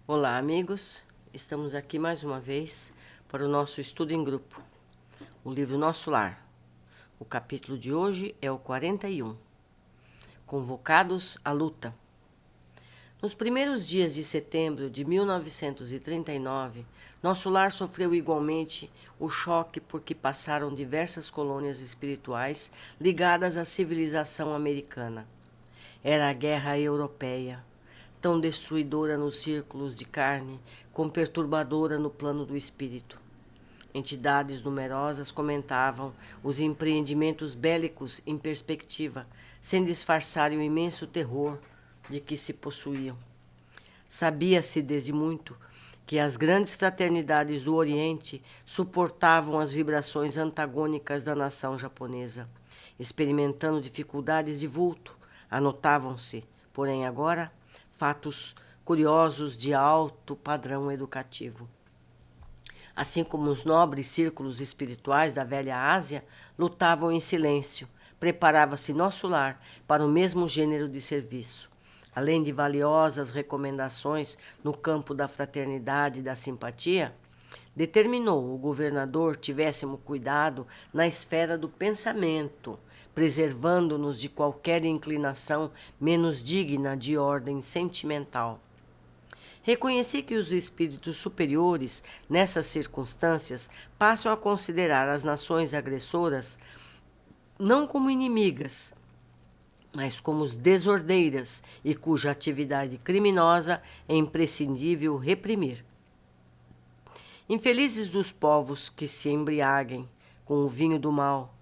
Olá, amigos. Estamos aqui mais uma vez para o nosso estudo em grupo, o livro Nosso Lar. O capítulo de hoje é o 41, Convocados à Luta. Nos primeiros dias de setembro de 1939, Nosso Lar sofreu igualmente o choque por que passaram diversas colônias espirituais ligadas à civilização americana. Era a Guerra Europeia, tão destruidora nos círculos de carne, como perturbadora no plano do espírito. Entidades numerosas comentavam os empreendimentos bélicos em perspectiva, sem disfarçar o imenso terror de que se possuíam. Sabia-se desde muito que as grandes fraternidades do Oriente suportavam as vibrações antagônicas da nação japonesa, experimentando dificuldades de vulto. Anotavam-se, porém agora, fatos curiosos de alto padrão educativo. Assim como os nobres círculos espirituais da velha Ásia lutavam em silêncio, preparava-se Nosso Lar para o mesmo gênero de serviço. Além de valiosas recomendações no campo da fraternidade e da simpatia, determinou o governador tivéssemos cuidado na esfera do pensamento, preservando-nos de qualquer inclinação menos digna de ordem sentimental. Reconheci que os espíritos superiores, nessas circunstâncias, passam a considerar as nações agressoras não como inimigas, mas como desordeiras e cuja atividade criminosa é imprescindível reprimir. Infelizes dos povos que se embriaguem com o vinho do mal,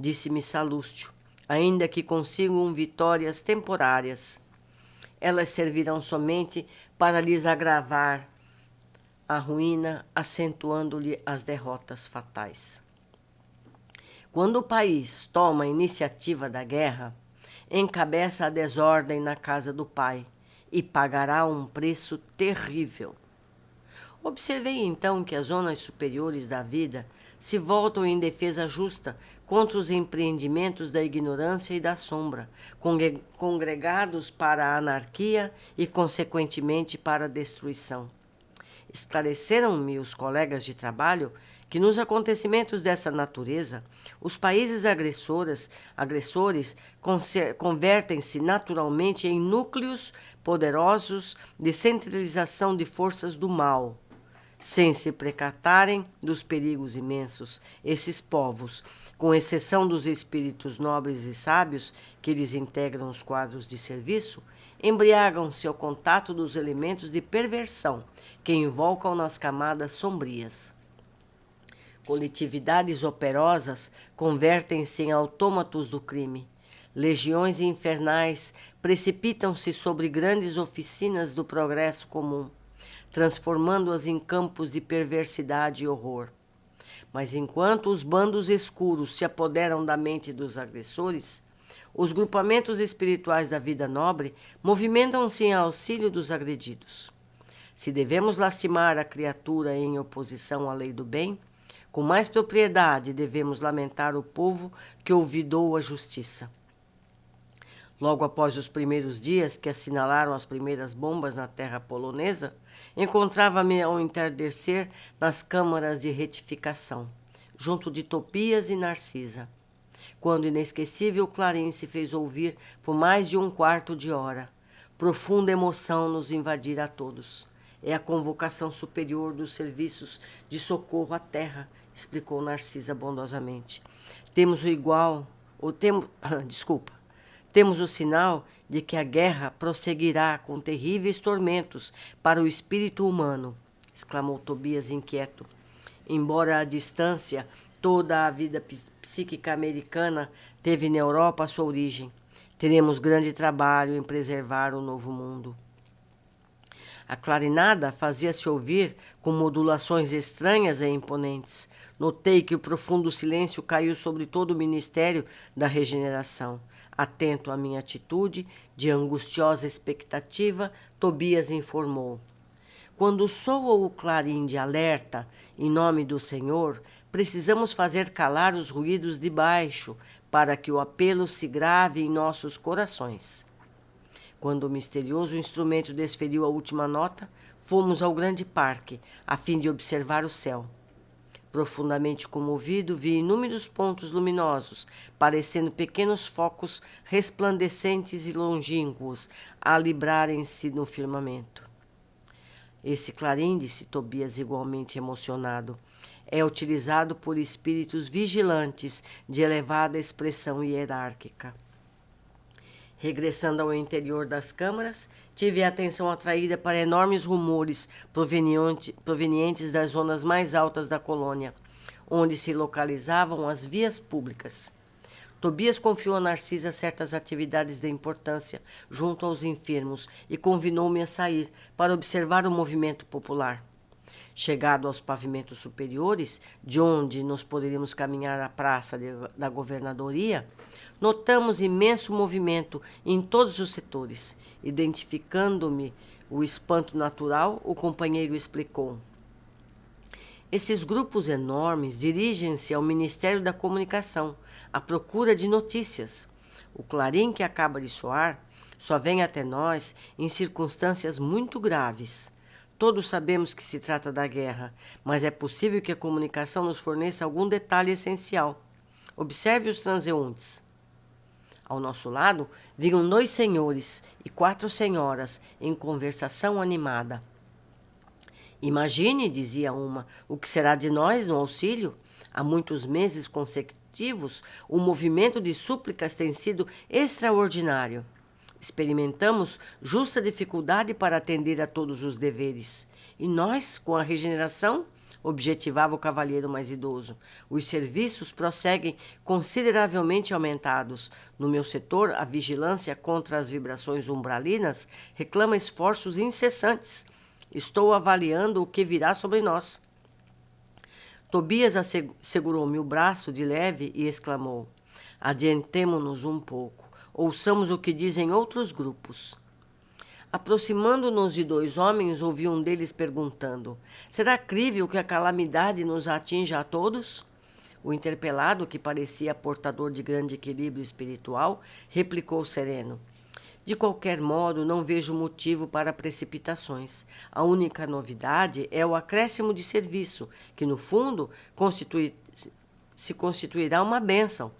disse-me Salúcio, ainda que consigam vitórias temporárias. Elas servirão somente para lhes agravar a ruína, acentuando-lhe as derrotas fatais. Quando o país toma a iniciativa da guerra, encabeça a desordem na casa do pai e pagará um preço terrível. Observei então que as zonas superiores da vida se voltam em defesa justa contra os empreendimentos da ignorância e da sombra, congregados para a anarquia e, consequentemente, para a destruição. Esclareceram-me os colegas de trabalho que nos acontecimentos dessa natureza, os países agressores convertem-se naturalmente em núcleos poderosos de centralização de forças do mal. Sem se precatarem dos perigos imensos, esses povos, com exceção dos espíritos nobres e sábios que lhes integram os quadros de serviço, embriagam-se ao contato dos elementos de perversão que invocam nas camadas sombrias. Coletividades operosas convertem-se em autômatos do crime. Legiões infernais precipitam-se sobre grandes oficinas do progresso comum, transformando-as em campos de perversidade e horror. Mas enquanto os bandos escuros se apoderam da mente dos agressores, os grupamentos espirituais da vida nobre movimentam-se em auxílio dos agredidos. Se devemos lastimar a criatura em oposição à lei do bem, com mais propriedade devemos lamentar o povo que olvidou a justiça. Logo após os primeiros dias que assinalaram as primeiras bombas na terra polonesa, encontrava-me ao entardecer nas câmaras de retificação, junto de Tobias e Narcisa, quando o inesquecível clarim se fez ouvir por mais de um quarto de hora. Profunda emoção nos invadira a todos. É a convocação superior dos serviços de socorro à terra, explicou Narcisa bondosamente. Temos o igual, ou temos, temos o sinal de que a guerra prosseguirá com terríveis tormentos para o espírito humano, exclamou Tobias inquieto. Embora à distância, toda a vida psíquica americana teve na Europa a sua origem. Teremos grande trabalho em preservar o novo mundo. A clarinada fazia-se ouvir com modulações estranhas e imponentes. Notei que o profundo silêncio caiu sobre todo o ministério da regeneração. Atento à minha atitude, de angustiosa expectativa, Tobias informou. Quando soa o clarim de alerta, em nome do Senhor, precisamos fazer calar os ruídos de baixo, para que o apelo se grave em nossos corações. Quando o misterioso instrumento desferiu a última nota, fomos ao grande parque, a fim de observar o céu. Profundamente comovido, vi inúmeros pontos luminosos, parecendo pequenos focos resplandecentes e longínquos, a librarem-se no firmamento. Esse clarim, disse Tobias igualmente emocionado, é utilizado por espíritos vigilantes de elevada expressão hierárquica. Regressando ao interior das câmaras, tive a atenção atraída para enormes rumores provenientes das zonas mais altas da colônia, onde se localizavam as vias públicas. Tobias confiou a Narcisa certas atividades de importância junto aos enfermos e convidou-me a sair para observar o movimento popular. Chegado aos pavimentos superiores, de onde nos poderíamos caminhar à praça da governadoria, notamos imenso movimento em todos os setores. Identificando-me o espanto natural, o companheiro explicou. Esses grupos enormes dirigem-se ao Ministério da Comunicação, à procura de notícias. O clarim que acaba de soar só vem até nós em circunstâncias muito graves. Todos sabemos que se trata da guerra, mas é possível que a comunicação nos forneça algum detalhe essencial. Observe os transeuntes. Ao nosso lado, vinham 2 senhores e 4 senhoras em conversação animada. Imagine, dizia uma, o que será de nós no auxílio? Há muitos meses consecutivos, o movimento de súplicas tem sido extraordinário. Experimentamos justa dificuldade para atender a todos os deveres. E nós, com a regeneração, objetivava o cavalheiro mais idoso, os serviços prosseguem consideravelmente aumentados. No meu setor, a vigilância contra as vibrações umbralinas reclama esforços incessantes. Estou avaliando o que virá sobre nós. Tobias segurou-me o braço de leve e exclamou: adiantemo-nos um pouco. Ouçamos o que dizem outros grupos. Aproximando-nos de 2 homens, ouvi um deles perguntando: será crível que a calamidade nos atinja a todos? O interpelado, que parecia portador de grande equilíbrio espiritual, replicou sereno: de qualquer modo, não vejo motivo para precipitações. A única novidade é o acréscimo de serviço, que, no fundo, se constituirá uma bênção.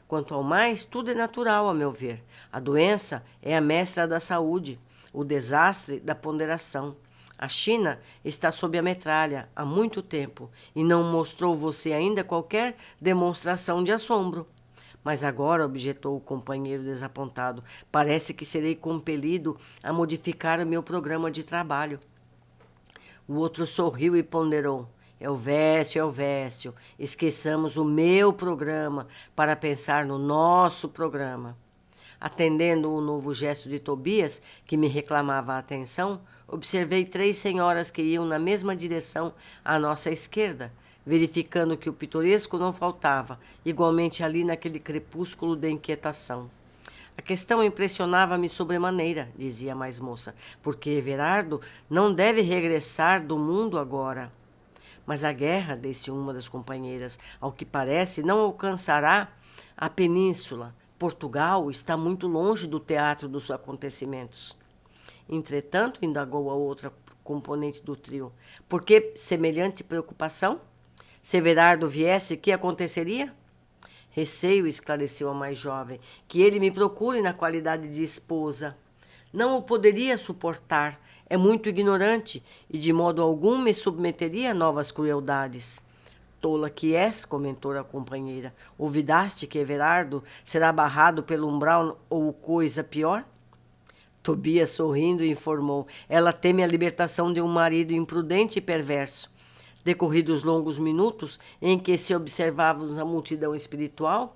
Quanto ao mais, tudo é natural, a meu ver. A doença é a mestra da saúde, o desastre da ponderação. A China está sob a metralha há muito tempo e não mostrou você ainda qualquer demonstração de assombro. Mas agora, objetou o companheiro desapontado, parece que serei compelido a modificar o meu programa de trabalho. O outro sorriu e ponderou: Elvésio, esqueçamos o meu programa para pensar no nosso programa. Atendendo o novo gesto de Tobias, que me reclamava a atenção, observei 3 senhoras que iam na mesma direção à nossa esquerda, verificando que o pitoresco não faltava, igualmente ali naquele crepúsculo de inquietação. A questão impressionava-me sobremaneira, dizia a mais moça, porque Everardo não deve regressar do mundo agora. Mas a guerra, disse uma das companheiras, ao que parece, não alcançará a península. Portugal está muito longe do teatro dos acontecimentos. Entretanto, indagou a outra componente do trio, por que semelhante preocupação? Se Everardo viesse, que aconteceria? Receio, esclareceu a mais jovem, que ele me procure na qualidade de esposa. Não o poderia suportar, é muito ignorante e de modo algum me submeteria a novas crueldades. Tola que és, comentou a companheira. Ouvidaste que Everardo será barrado pelo umbral ou coisa pior? Tobias, sorrindo, informou. Ela teme a libertação de um marido imprudente e perverso. Decorridos longos minutos em que se observávamos a multidão espiritual,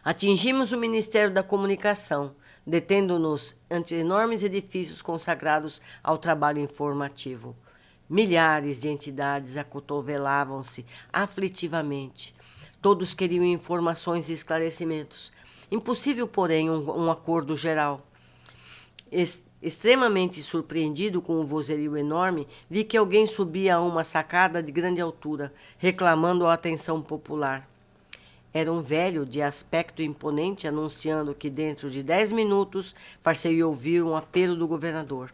atingimos o Ministério da Comunicação, detendo-nos ante enormes edifícios consagrados ao trabalho informativo. Milhares de entidades acotovelavam-se aflitivamente. Todos queriam informações e esclarecimentos. Impossível, porém, um acordo geral. Extremamente surpreendido com o vozerio enorme, vi que alguém subia a uma sacada de grande altura, reclamando a atenção popular. Era um velho de aspecto imponente anunciando que dentro de 10 minutos far-se-ia ouvir um apelo do governador.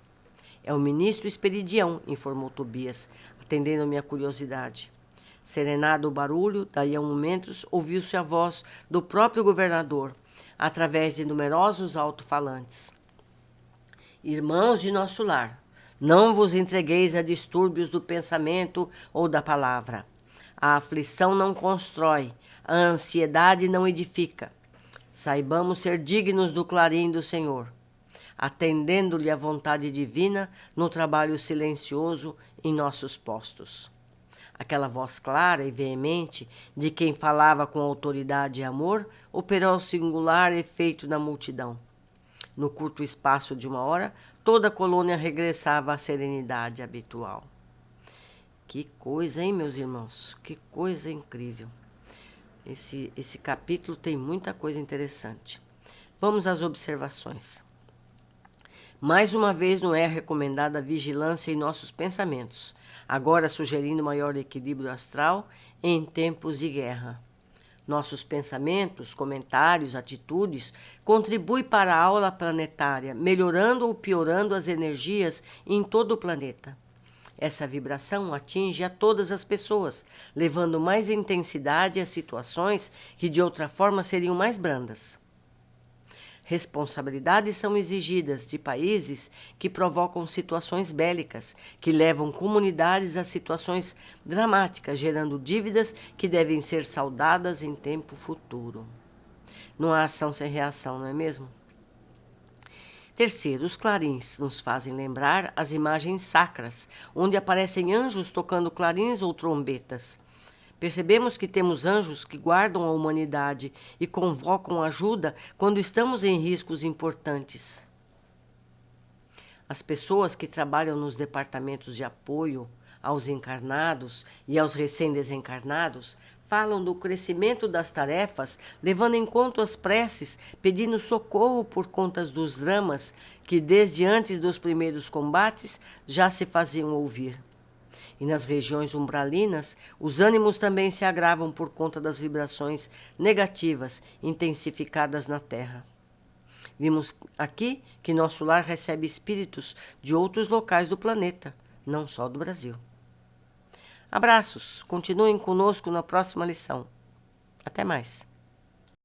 É o ministro Esperidião, informou Tobias, atendendo a minha curiosidade. Serenado o barulho, daí a momentos ouviu-se a voz do próprio governador, através de numerosos alto-falantes. Irmãos de nosso lar, não vos entregueis a distúrbios do pensamento ou da palavra. A aflição não constrói, a ansiedade não edifica. Saibamos ser dignos do clarim do Senhor, atendendo-lhe à vontade divina no trabalho silencioso em nossos postos. Aquela voz clara e veemente de quem falava com autoridade e amor operou singular efeito na multidão. No curto espaço de 1 hora, toda a colônia regressava à serenidade habitual. Que coisa, hein, meus irmãos? Que coisa incrível. Esse capítulo tem muita coisa interessante. Vamos às observações. Mais uma vez, não é recomendada a vigilância em nossos pensamentos, agora sugerindo maior equilíbrio astral em tempos de guerra. Nossos pensamentos, comentários, atitudes contribuem para a aula planetária, melhorando ou piorando as energias em todo o planeta. Essa vibração atinge a todas as pessoas, levando mais intensidade a situações que de outra forma seriam mais brandas. Responsabilidades são exigidas de países que provocam situações bélicas, que levam comunidades a situações dramáticas, gerando dívidas que devem ser saldadas em tempo futuro. Não há ação sem reação, não é mesmo? Terceiro, os clarins nos fazem lembrar as imagens sacras, onde aparecem anjos tocando clarins ou trombetas. Percebemos que temos anjos que guardam a humanidade e convocam ajuda quando estamos em riscos importantes. As pessoas que trabalham nos departamentos de apoio aos encarnados e aos recém-desencarnados falam do crescimento das tarefas, levando em conta as preces, pedindo socorro por conta dos dramas que desde antes dos primeiros combates já se faziam ouvir. E nas regiões umbralinas, os ânimos também se agravam por conta das vibrações negativas intensificadas na Terra. Vimos aqui que nosso lar recebe espíritos de outros locais do planeta, não só do Brasil. Abraços, continuem conosco na próxima lição. Até mais.